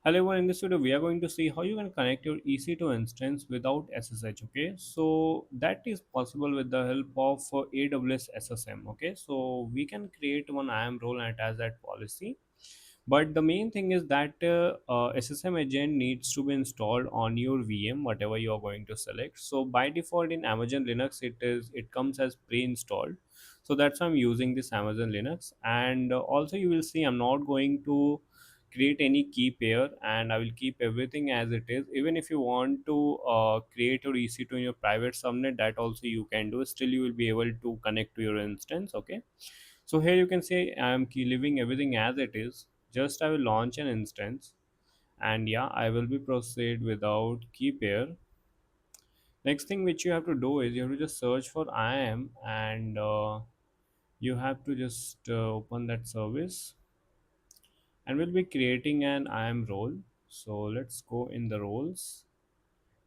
Hello everyone, in this video we are going to see how you can connect your EC2 instance without SSH. Okay, so that is possible with the help of AWS SSM. Okay, so we can create one IAM role and attach that policy. But the main thing is that SSM agent needs to be installed on your VM, whatever you are going to select. So by default in Amazon Linux, it comes as pre-installed. So that's why I'm using this Amazon Linux. And also you will see I'm not going to create any key pair, and I will keep everything as it is. Even if you want to create your EC2 in your private subnet, that also you can do. Still you will be able to connect to your instance. Okay, so here you can say I am leaving everything as it is. Just I will launch an instance, and yeah, I will be proceed without key pair. Next thing which you have to do is you have to just search for IAM, and you have to just open that service, and we'll be creating an IAM role. So let's go in the roles,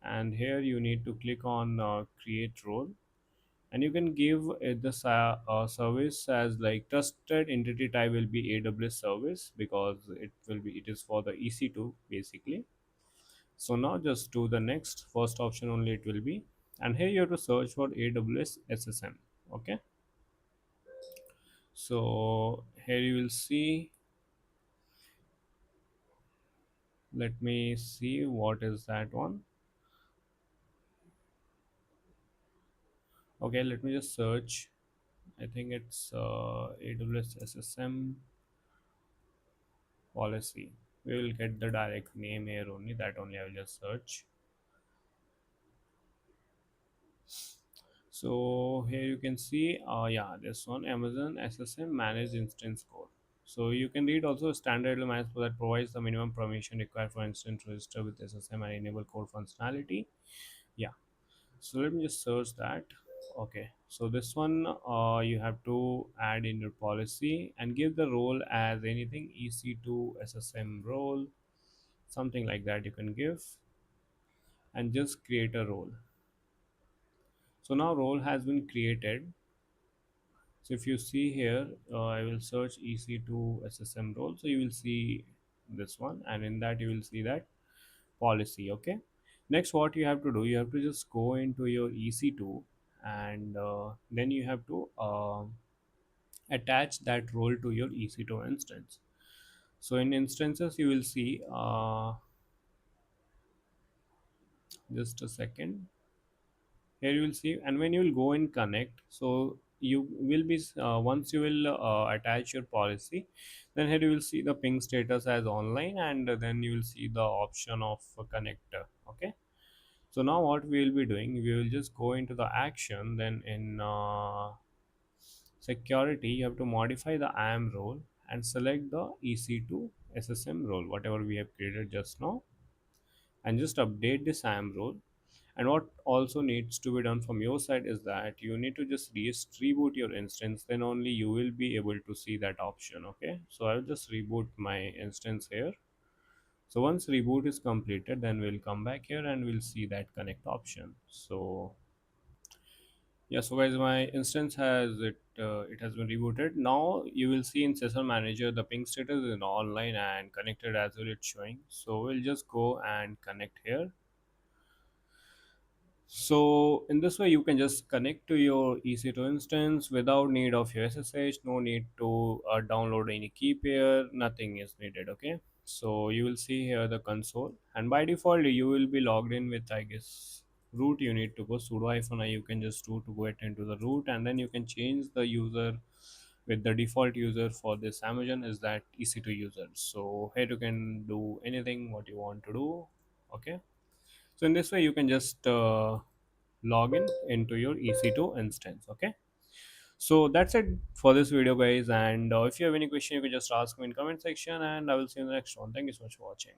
and here you need to click on create role, and you can give it the service as like trusted entity type will be AWS service, because it is for the EC2 basically. So now just do the next first option only it will be, and here you have to search for AWS SSM. Okay, so here you will see, let me see what is that one. Okay, let me just search. I think it's AWS SSM policy. We will get the direct name here only. That only I will just search. So here you can see, yeah, this one Amazon SSM managed instance code. So you can read also standard managed that provides the minimum permission required for instance to register with SSM and enable code functionality. Yeah. So let me just search that. Okay, so this one you have to add in your policy and give the role as anything EC2 SSM role, something like that you can give, and just create a role. So now role has been created. So if you see here, I will search EC2 SSM role, so you will see this one, and in that you will see that policy. Okay, next what you have to do, you have to just go into your EC2, and then you have to attach that role to your EC2 instance. So in instances you will see, just a second, here you will see, and when you will go and connect, so you will be once you will attach your policy, then here you will see the ping status as online, and then you will see the option of connector. Okay, so now what we will be doing, we will just go into the action, then in security you have to modify the IAM role and select the EC2 SSM role, whatever we have created just now, and just update this IAM role. And what also needs to be done from your side is that you need to just reboot your instance, then only you will be able to see that option. Okay, so I'll just reboot my instance here. So once reboot is completed, then we'll come back here and we'll see that connect option. So yeah, so guys, my instance has it has been rebooted. Now you will see in session manager the ping status is online and connected as well, it's showing. So we'll just go and connect here. So in this way, you can just connect to your EC2 instance without need of your SSH. No need to download any key pair. Nothing is needed. Okay. So you will see here the console, and by default you will be logged in with, I guess, root. You need to go sudo -i. You can just do to get into the root, and then you can change the user. With the default user for this Amazon is that EC2 user. So here you can do anything what you want to do. Okay, so in this way you can just log in into your EC2 instance. Okay, so that's it for this video guys, and if you have any question you can just ask me in comment section, and I will see you in the next one. Thank you so much for watching.